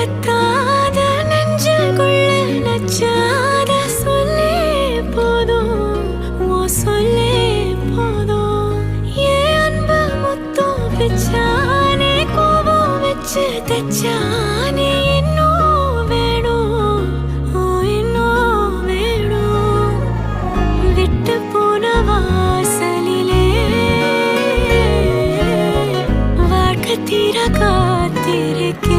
கத்தாத நெஞ்சுக்குள்ள நச்சாத சொல்லே போதும், ஓ சொல்லே போதும். ஏன் அன்பு முத்தம் பிச்சானே, கோபம் வச்சு தச்சானே, இன்னும் வேணும், ஓ இன்னும் வேணும். விட்டு போன வாசலிலே வாழ்க்கை தீர காத்திருக்க